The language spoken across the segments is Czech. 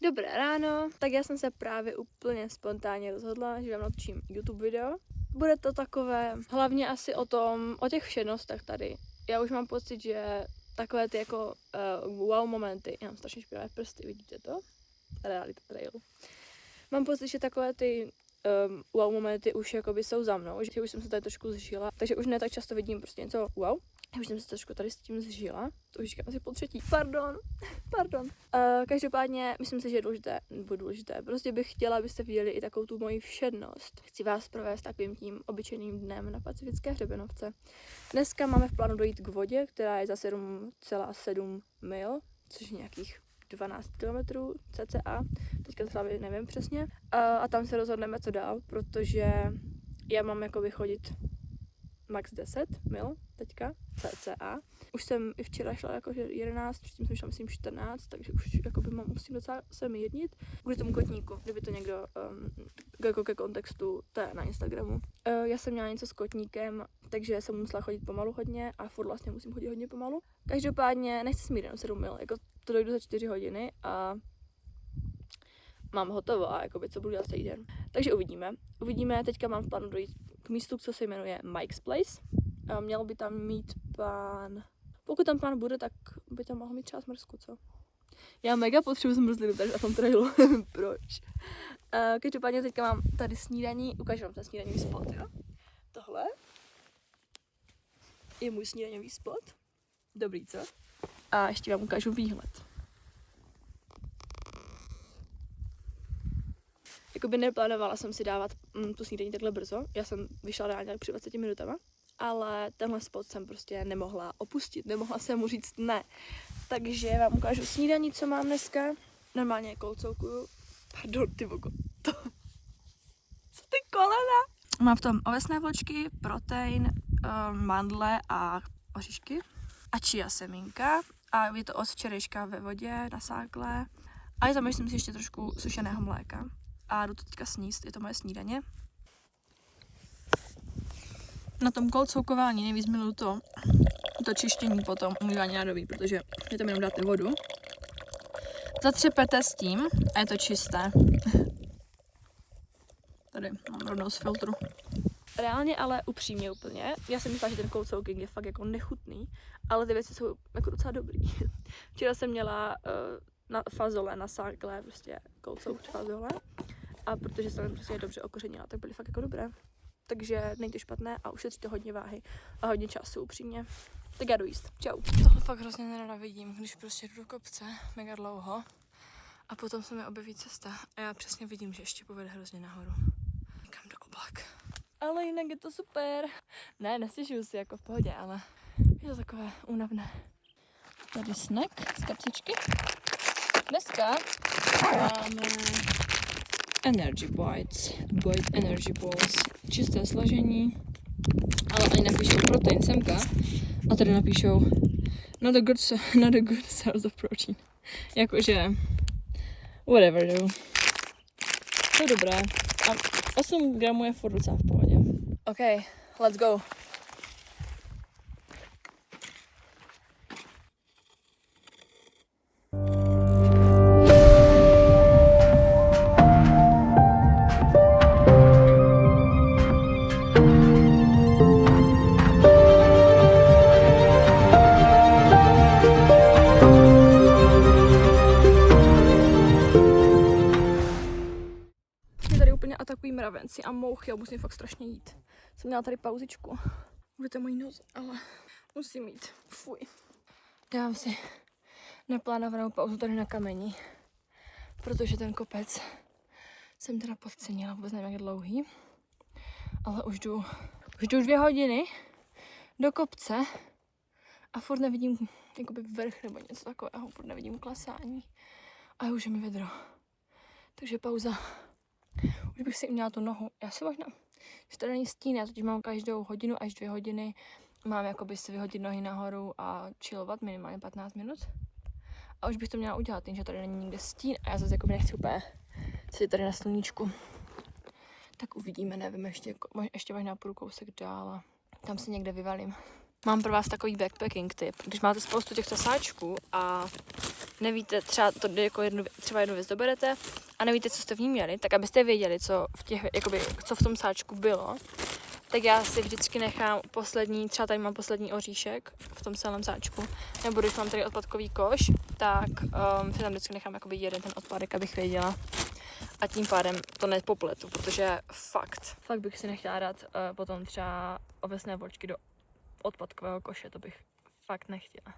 Dobré ráno, tak já jsem se právě úplně spontánně rozhodla, že vám natočím YouTube video. Bude to takové, hlavně asi o těch všednostech tady. Já už mám pocit, že takové ty jako wow momenty, já mám strašně špinavé prsty, vidíte to? Realita trail. Mám pocit, že takové ty wow momenty už jakoby jsou za mnou, že už jsem se tady trošku zžila, takže už ne tak často vidím prostě něco wow. Já už jsem se trošku tady s tím zžila, to už říkám asi po třetí. Pardon. Každopádně myslím si, že je důležité. Prostě bych chtěla, abyste viděli i takovou tu moji všednost. Chci vás provést takovým tím obyčejným dnem na Pacifické hřebenovce. Dneska máme v plánu dojít k vodě, která je za 7,7 mil, což je nějakých 12 km cca, teďka to nevím přesně. A tam se rozhodneme, co dál, protože já mám jako vychodit max 10 mil teďka, cca. Už jsem i včera šla jakože 11, předtím jsem šla myslím 14, takže už jakoby musím docela se mírnit. Kvůli tomu kotníku, kdyby to někdo jako ke kontextu, to je na Instagramu. Já jsem měla něco s kotníkem, takže jsem musela chodit pomalu hodně a furt vlastně musím chodit hodně pomalu. Každopádně nechci smírat jenom 7 mil, jako to dojdu za 4 hodiny a mám hotovo a jakoby co budu dělat celý den. Takže uvidíme, teďka mám v plánu dojít k místu, co se jmenuje Mike's Place. Měl by tam mít pán, pokud tam pán bude, tak by tam mohl mít třeba smrzku, co? Já mega potřebuji zmrzlinu tady na tom trailu, proč? Každopádně teďka mám tady snídaní, ukážu vám ten snídaňový spot, jo? Tohle je můj snídaňový spot. Dobrý, co? A ještě vám ukážu výhled. Jakoby neplánovala jsem si dávat tu snídaní takhle brzo. Já jsem vyšla reálně tak při 20 minutama, ale tenhle spot jsem prostě nemohla opustit, nemohla jsem mu říct ne. Takže vám ukážu snídaní, co mám dneska. Normálně kolcoukuju. Pardon, ty vogo. Co ty kolena? Mám v tom ovesné vločky, protein, mandle a oříšky. A chia semínka. A je to od včerejška ve vodě, na sákle. A je tam, myslím si, ještě trošku sušeného mléka. A jdu to teďka sníst, je to moje snídaně. Na tom kolcoukování nejvíc miluju to čištění potom, umývání nádobí, protože je tam jenom dáte vodu. Zatřepete s tím a je to čisté. Tady mám rovnou z filtru. Reálně ale upřímně úplně, já jsem myslela, že ten kolcouking je fakt jako nechutný, ale ty věci jsou jako docela dobrý. Včera jsem měla na fazole, na sákle, prostě kolcouk fazole. A protože jsem prostě dobře okořenila, tak byly fakt jako dobré. Takže není to špatné a ušetří to hodně váhy a hodně času upřímně. Tak já jdu jíst. Čau. Tohle fakt hrozně nerada vidím, když prostě jdu do kopce mega dlouho a potom se mi objeví cesta a já přesně vidím, že ještě povede hrozně nahoru. Někam do oblak. Ale jinak je to super. Ne, nestěžuju si jako v pohodě, ale je to takové únavné. Tady snack z kapsičky. Dneska máme Energy Bites, Bite Energy Balls, čisté složení, ale ani napíšou protein semka a tady napíšou not a good source of protein, jakože whatever though. To je dobré a 8 gramů je furt docela v pohodě. OK, let's go. Atakují mravenci a mouchy a musím fakt strašně jít. Jsem měla tady pauzičku. Budete mojí noze, ale musím jít. Fuj. Dám si neplánovanou pauzu tady na kameni, protože ten kopec jsem teda podcenila, vůbec nevím, jak je dlouhý. Ale už jdu 2 hodiny do kopce a furt nevidím jakoby vrch nebo něco takového, furt nevidím klesání. A už je mi vedro. Takže pauza. Už bych si uměla tu nohu. Já si možná, že to není stín, já totiž mám každou hodinu až 2 hodiny. Mám jakoby si vyhodit nohy nahoru a chillovat minimálně 15 minut. A už bych to měla udělat, jenže tady není nikde stín a já zase jakoby nechci úplně si tady na sluníčku. Tak uvidíme, nevím, ještě možná půjdu kousek dál a tam si někde vyvalím. Mám pro vás takový backpacking tip. Když máte spoustu těchto sáčků a nevíte, třeba jednu věc doberete a nevíte, co jste v ní měli, tak abyste věděli, co v tom sáčku bylo, tak já si vždycky nechám poslední, třeba tady mám poslední oříšek v tom celém sáčku, nebo když mám tady odpadkový koš, tak si tam vždycky nechám jeden ten odpadek, abych věděla. A tím pádem to nepopletu, protože fakt bych si nechtěla dát potom třeba ovesné vločky do odpadkového koše, to bych fakt nechtěla.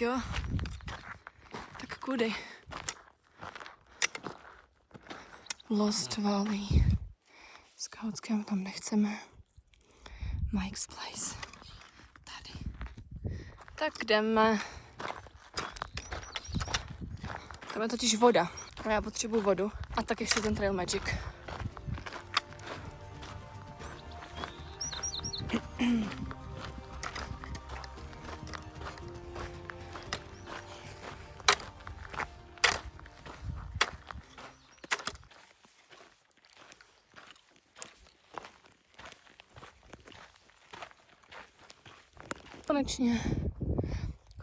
Jo, tak kudy? Lost Valley. Skautskem tam nechceme. Mike's Place. Tady. Tak jdeme. Tam je totiž voda. A já potřebuji vodu. A tak ještě ten Trail Magic.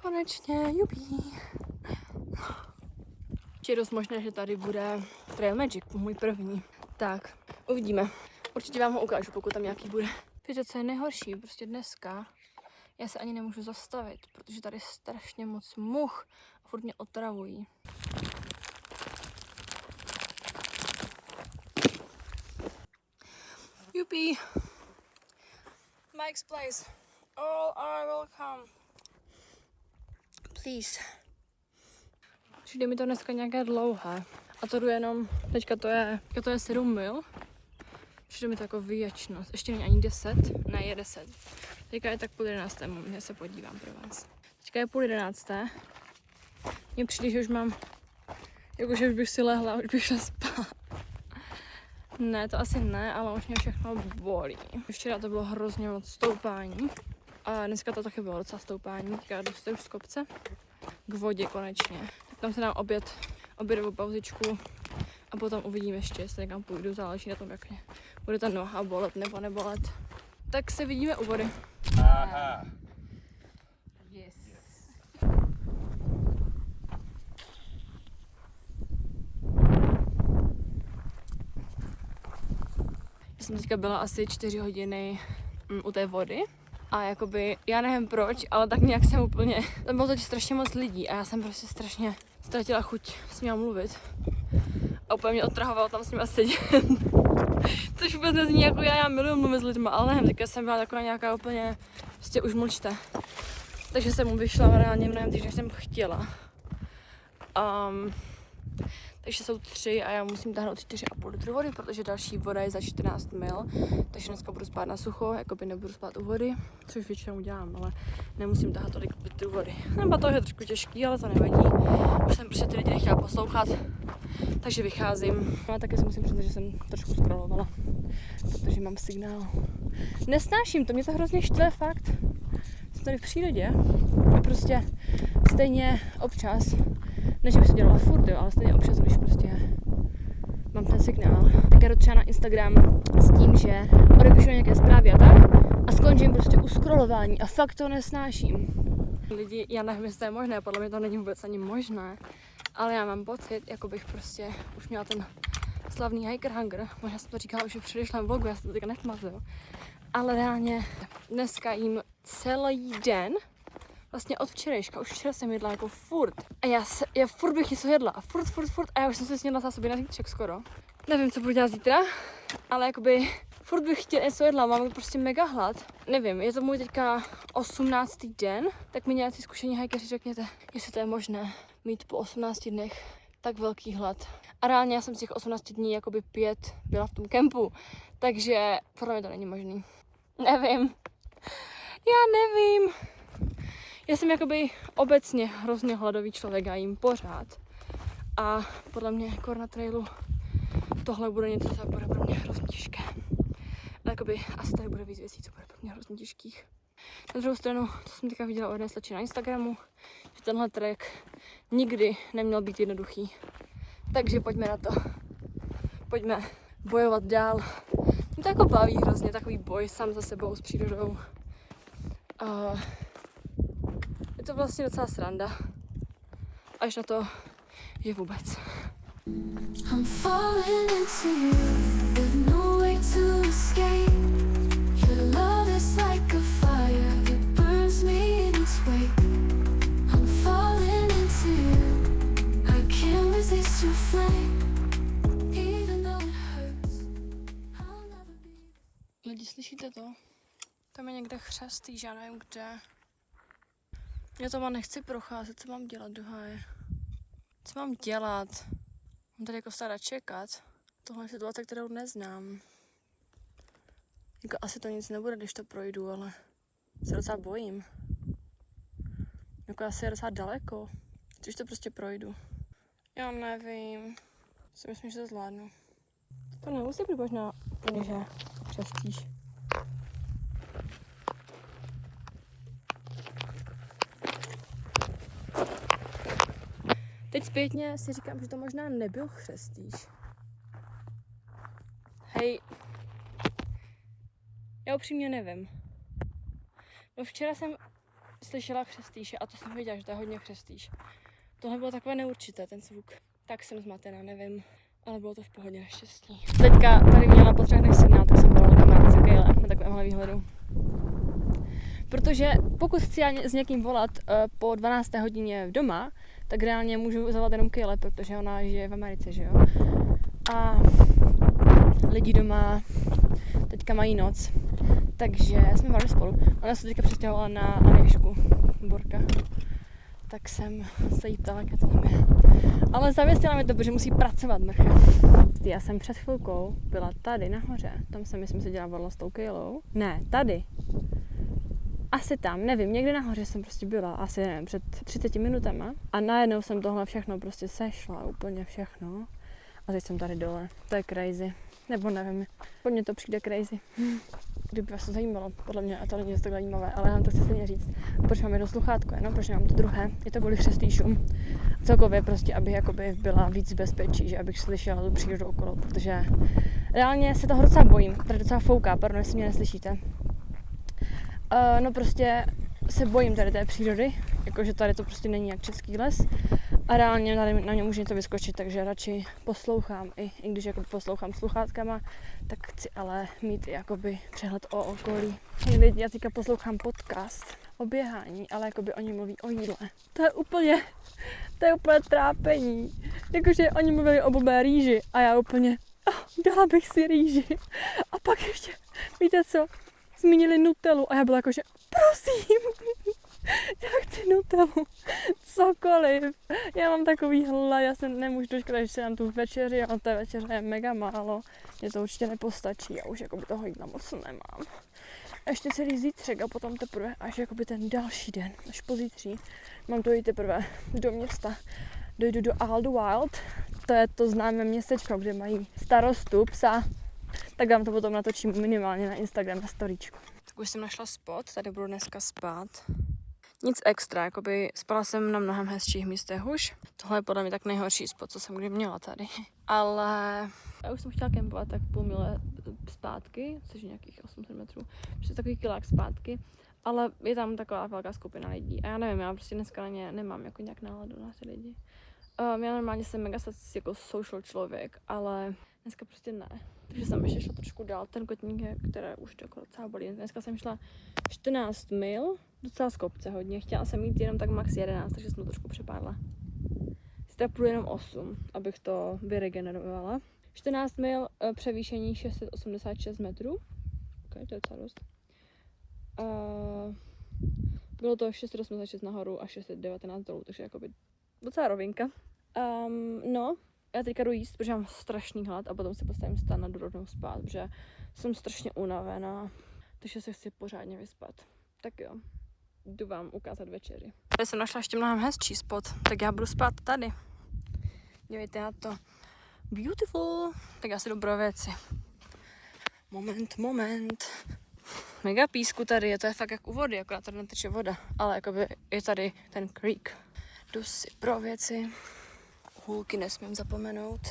Konečně, jupí. Je dost možné, že tady bude Trail Magic, můj první. Tak, uvidíme. Určitě vám ho ukážu, pokud tam nějaký bude. Víte, co je nejhorší? Prostě dneska já se ani nemůžu zastavit, protože tady je strašně moc much a furt mě otravují. Jupí. Mike's Place. All are welcome. Please. Přijde mi to dneska nějaké dlouhé. A to jdu jenom, teďka to je 7 mil. Přijde mi to jako věčnost. Ještě není ani 10, ne je 10. Teďka je tak 10:30, já se podívám pro vás. Teďka je 10:30. Mně přijde, že už mám, jakože už bych si lehla, už bych šla spát. Ne, to asi ne, ale už mě všechno bolí. Včera to bylo hrozně moc stoupání. A dneska to taky bylo docela stoupání. Teďka jdu už z kopce k vodě konečně. Tam se dám obědovou pauzičku a potom uvidím ještě, jestli někam půjdu, záleží na tom, jak mě bude ta noha bolet nebo nebolet. Tak se vidíme u vody. Aha. Yes. Já jsem teďka byla asi 4 hodiny u té vody. A jakoby, já nevím proč, ale tak nějak jsem úplně, tam bylo totiž strašně moc lidí a já jsem prostě strašně ztratila chuť s nimi mluvit. A úplně mě odtrahovalo tam s nimi sedět. Což vůbec nezní jako já miluji mluvit s lidmi, ale nevím, teďka jsem byla taková nějaká úplně, prostě už mlčte. Takže jsem mu vyšla reálně mnohem dřív, než jsem chtěla. Takže jsou 3 a já musím táhnout 4,5 litru vody, protože další voda je za 14 mil. Takže dneska budu spát na sucho, jakoby nebudu spát u vody, což většinou dělám, ale nemusím táhat tolik litrů vody. Nebo to je trošku těžký, ale to nevadí. Už jsem prostě ty lidi nechtěla poslouchat, takže vycházím. No a taky si musím přiznat, že jsem trošku scrollovala, protože mám signál. Nesnáším to, mě to hrozně štve, fakt. Jsem tady v přírodě a prostě stejně občas, než bych to dělala furt, jo, ale stejně občas, když prostě mám ten signál, tak já jdu třeba na Instagram s tím, že odepíšu nějaké zprávy a tak a skončím prostě u scrollování a fakt to nesnáším. Lidi, já nevím, jestli to je možné, podle mě to není vůbec ani možné, ale já mám pocit, jako bych prostě už měla ten slavný hiker hunger, možná jsem to říkala už v předešlém vlogu, já si to teďka nepamatuju, ale reálně dneska jím celý den, vlastně od včerejška, už včera jsem jedla jako furt. A já furt bych něco jedla a furt a já už jsem se snědla zásoby na zítřek skoro. Nevím, co budu dělat zítra, ale jakoby furt bych chtěla něco jedla, mám prostě mega hlad. Nevím, je to můj teďka 18. den, tak mi nějací zkušení hajkeři řekněte, jestli to je možné mít po 18 dnech tak velký hlad. A reálně já jsem z těch 18 dní jakoby 5 byla v tom kempu, takže podle mě to není možný. Nevím. Já nevím. Já jsem jakoby obecně hrozně hladový člověk a jím pořád. A podle mě jako na trailu tohle bude něco, co bude pro mě hrozně těžké. Ale jakoby asi tady bude víc věcí, co bude pro mě hrozně těžkých. Na druhou stranu, to jsem teďka viděla od jedné slečny na Instagramu, že tenhle track nikdy neměl být jednoduchý. Takže pojďme na to. Pojďme bojovat dál. Mě to jako baví hrozně, takový boj sám za sebou s přírodou. Je to vlastně docela sranda. Až na to, že vůbec. I'm falling into you with no way to escape. Your love is like a fire, it burns me in its wake. I'm falling into you, I can't resist your flame. Even though it hurts, I'll never be. Lidi, slyšíte to? Tam je někde chřestý, že já nevím kde. Já to nechci procházet, co mám dělat do háje? Co mám dělat? Mám tady jako stále čekat. Tohle je situace, kterou neznám. Jako asi to nic nebude, když to projdu, ale se docela bojím. Jako asi je docela daleko, když to prostě projdu. Já nevím. Si myslím, že to zvládnu. To nemusí být možná, že křestíš. Teď zpětně si říkám, že to možná nebyl chřestíš. Hej, já upřímně nevím. No včera jsem slyšela chřestíše a to jsem věděla, že to je hodně chřestíš. Tohle bylo takové neurčité, ten zvuk. Tak jsem zmatená, nevím. Ale bylo to v pohodě, naštěstí. Teďka tady měla po 3 dnech signál, tak jsem volala kamarádce Kejle na takovémhle výhledu. Protože pokud chci já s někým volat po 12. hodině doma, tak reálně můžu zavolat jenom Kejle, protože ona žije v Americe, že jo. A lidi doma teďka mají noc, takže jsme mali spolu. Ona se teďka přestěhovala na Anešku, Borka. Tak jsem se jí ptala, jaké to tam je. Ale zavěstila mi to, protože musí pracovat, mrcha. Já jsem před chvilkou byla tady nahoře, tam jsem myslím seděla volala s tou Kejlou. Ne, tady. Asi tam, nevím, někde nahoře jsem prostě byla, asi nevím, před 30 minutama. A najednou jsem tohle všechno prostě sešla, úplně všechno. A teď jsem tady dole, to je crazy. Nebo nevím, po mně to přijde crazy. Kdyby vás to zajímalo, podle mě, a to není tak zajímavé, ale já vám to chci stejně říct. Proč mám jedno sluchátko, jenom proč mám to druhé, je to kvůli chřestýšům. Celkově prostě, abych jakoby byla víc bezpečí, že abych slyšela tu přírodu okolo, protože reálně se toho docela bojím, tady docela fouká, pardon, jestli mě neslyšíte. No prostě se bojím tady té přírody, jakože tady to prostě není jak český les a reálně tady na mě může něco vyskočit, takže radši poslouchám, i když jako poslouchám sluchátkama, tak chci ale mít jakoby přehled o okolí. Já teďka poslouchám podcast o běhání, ale jakoby oni mluví o jídle. To je úplně trápení. Jakože oni mluví o blbé rýži a já úplně, dala bych si rýži. A pak ještě, víte co? Zmínili Nutellu a já byla jako, že prosím, já chci Nutellu, cokoliv. Já mám takový hlad, já se nemůžu dočkat, že si dám tu večeři, ale té večeře je mega málo. Mně to určitě nepostačí, já už jakoby toho jídla moc nemám. A ještě celý zítřek a potom teprve až jakoby ten další den, až pozítří, mám to jít teprve do města. Dojdu do All the Wild, to je to známé městečko, kde mají starostu, psa. Tak vám to potom natočím minimálně na Instagram, na storíčku. Tak už jsem našla spot, tady budu dneska spát. Nic extra, jakoby spala jsem na mnohem hezčích místech už. Tohle je podle mě tak nejhorší spot, co jsem kdy měla tady. Ale já už jsem chtěla kempovat tak půl mile zpátky, což je nějakých 800 metrů. Prostě takový kilák zpátky. Ale je tam taková velká skupina lidí. A já nevím, já prostě dneska na ně nemám jako nějak náladu na ty lidi. Já normálně jsem mega jako social člověk, ale dneska prostě ne. Takže jsem ještě šla trošku dál. Ten kotník je, které už to docela bolí. Dneska jsem šla 14 mil, docela z kopce hodně. Chtěla jsem jít jenom tak max 11, takže jsem to trošku přepádla. Zde půjdu jenom 8, abych to vyregenerovala. 14 mil, převýšení 686 metrů. Ok, to je docela dost. Bylo to 686 nahoru a 619 dolů, takže jakoby docela rovinka. No, já teďka jdu jíst, protože mám strašný hlad a potom si postavím stán a jdu rovnou spát, protože jsem strašně unavená. takže se chci pořádně vyspat. Tak jo, jdu vám ukázat večeři. Tady jsem našla ještě mnohem hezčí spot, tak já budu spát tady. Dívejte na to. Beautiful. Tak já si jdu pro věci. Moment. Mega písku tady je, to je fakt jak u vody, akorát tady neteče voda, ale jakoby je tady ten creek. Jdu si pro věci. Hůlky nesmím zapomenout.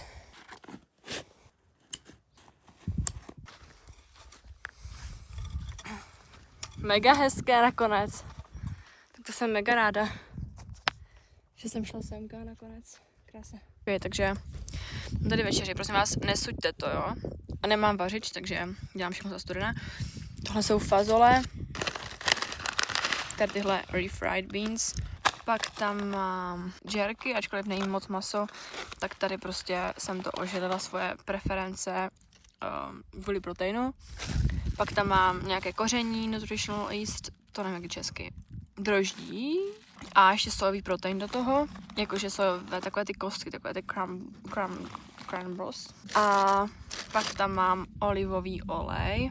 Mega hezké nakonec. Tak to jsem mega ráda, že jsem šla semka nakonec. Krásně. Okay, takže tady večeři, prosím vás, nesuďte to, jo. A nemám vařič, takže dělám všechno za studené. Tohle jsou fazole. Tady tyhle refried beans. Pak tam mám džerky, ačkoliv není moc maso, tak tady prostě jsem to ožilila svoje preference kvůli proteinu. Pak tam mám nějaké koření, nutritional yeast, to nevím jak je česky, droždí a ještě sojový protein do toho, jakože sojové, takové ty kostky, takové ty crumbles. A pak tam mám olivový olej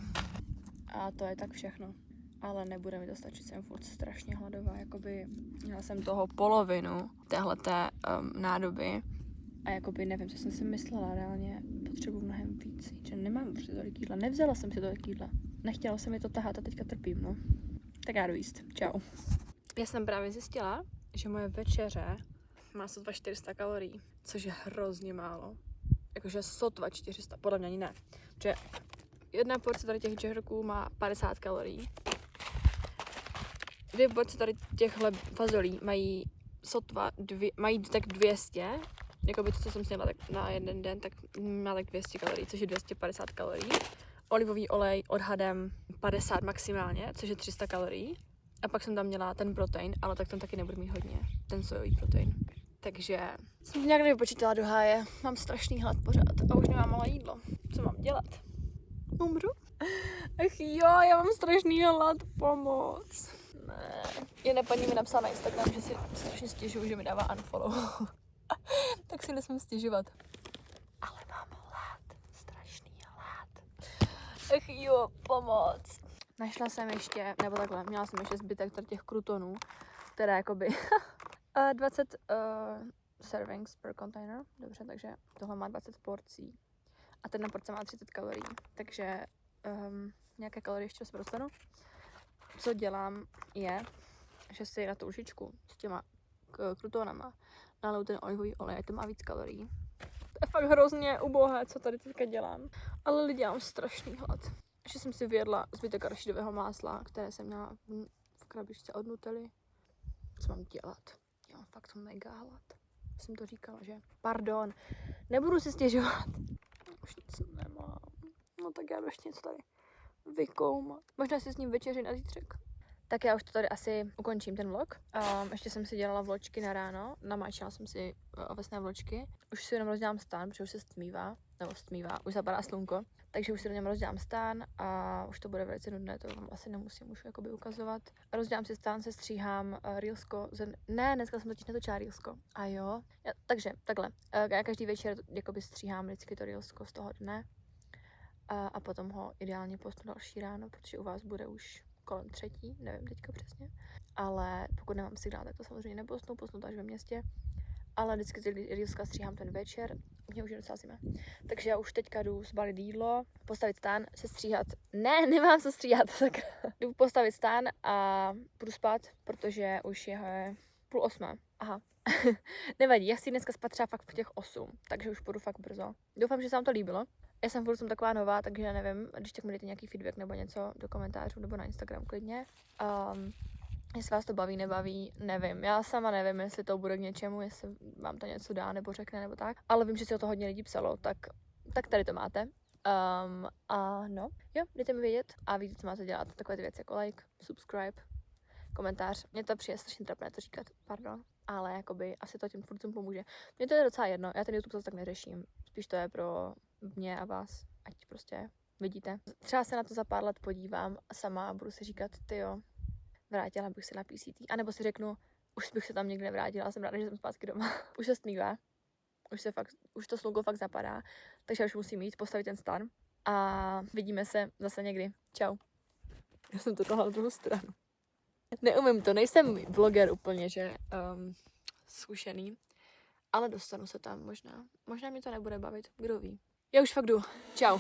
a to je tak všechno. Ale nebude mi to stačit, jsem furt strašně hladová, jakoby měla jsem toho polovinu téhleté nádoby a jakoby nevím, co jsem si myslela, reálně potřebuji mnohem víc, že nemám prostě tolik jídla, nevzala jsem si tolik jídla, nechtěla jsem mi to tahat a teďka trpím, no. Tak já jdu jíst, čau. Já jsem právě zjistila, že moje večeře má sotva 400 kalorií, což je hrozně málo, jakože sotva 400, podle mě ani ne, že jedna porce tady těch džerků má 50 kalorií. Dvě porce tady těchhle fazolí mají sotva, mají tak 200, jakoby to, co jsem sněla tak na jeden den, tak má tak 200 kalorií, což je 250 kalorií. Olivový olej odhadem 50 maximálně, což je 300 kalorií. A pak jsem tam měla ten protein, ale tak ten taky nebudu mít hodně, ten sojový protein. Takže jsem nějak nevypočítala do háje, mám strašný hlad pořád a už nemám malé jídlo. Co mám dělat? Umřu? Ach jo, já mám strašný hlad, pomoc. Ne. Jedna paní mi napsala na Instagram, že si strašně stěžuju, že mi dává unfollow. Tak si nesmím stěžovat. Ale mám hlad, strašný hlad. Ach jo, pomoc. Našla jsem ještě, nebo takhle, měla jsem ještě zbytek tady těch krutonů, které jakoby 20 servings per container. Dobře, takže tohle má 20 porcí. A ten na porce má 30 kalorií, takže nějaké kalorie ještě se dostanu. Co dělám je, že si na tu lžičku s těma krutonama naliju ten olivový olej, to má víc kalorií. To je fakt hrozně ubohé, co tady teďka dělám. Ale lidi, já mám strašný hlad. Ještě jsem si vyjedla zbytek arašidového másla, které jsem měla v krabičce od Nutelly. Co mám dělat? Já mám fakt mega hlad. Jsem to říkala, že? Pardon, nebudu si stěžovat. Už nic nemám. No tak já ještě něco tady vykoumat. Možná si s ním večeři na zítřek. Tak já už to tady asi ukončím ten vlog. Ještě jsem si dělala vločky na ráno. Namáčela jsem si ovesné vločky. Už si jenom rozdělám stán, protože už se stmívá. Nebo stmívá, už zapadá slunko. Takže už si do něm rozdělám stán a už to bude velice nudné, to vám asi nemusím už jakoby ukazovat. Rozdělám si stán, se stříhám reelsko. Ne, dneska jsem totiž netočila reelsko. A jo. Takže takhle. Já každý večer jakoby stříhám vždycky to reelsko z toho dne. A potom ho ideálně postnu další ráno, protože u vás bude už kolem 3, nevím teďka přesně. Ale pokud nemám signál, tak to samozřejmě nepostnu, postnu to až ve městě. Ale vždycky ty reelska stříhám ten večer, mě už je docela zima. Takže já už teďka jdu zbalit jídlo, postavit stán, se stříhat. Ne, nemám se stříhat, tak jdu postavit stán a budu spát, protože už je 7:30. Aha. Nevadí, já si dneska spát třeba fakt v těch 8, takže už půjdu fakt brzo. Doufám, že se vám to líbilo. Já jsem furt taková nová, takže nevím, když tak mi dejte nějaký feedback nebo něco do komentářů nebo na Instagram klidně. Jestli vás to baví, nebaví, nevím. Já sama nevím, jestli to bude k něčemu, jestli vám to něco dá nebo řekne nebo tak. Ale vím, že si o to hodně lidí psalo, tak tady to máte. A no, jo, dejte mi vědět a víte, co máte dělat. Takové ty věci jako like, subscribe, komentář. Mně to přijde strašně trapné to říkat, pardon. Ale jakoby asi to tím furt pomůže. Mně to je docela jedno, já ten YouTube zase tak neřeším. Spíš to je pro mě a vás, ať prostě vidíte. Třeba se na to za pár let podívám sama a budu si říkat, tyjo, vrátila bych se na PCT. A nebo si řeknu, už bych se tam někdy nevrátila, jsem ráda, že jsem zpátky doma. Už se stmívá, už to slunko fakt zapadá, takže už musím jít postavit ten stan. A vidíme se zase někdy. Čau. Já jsem to dala na druhou stranu. Neumím to, nejsem vloger úplně, že zkušený. Ale dostanu se tam možná. Možná mě to nebude bavit, kdo ví. Já už fakt jdu. Čau.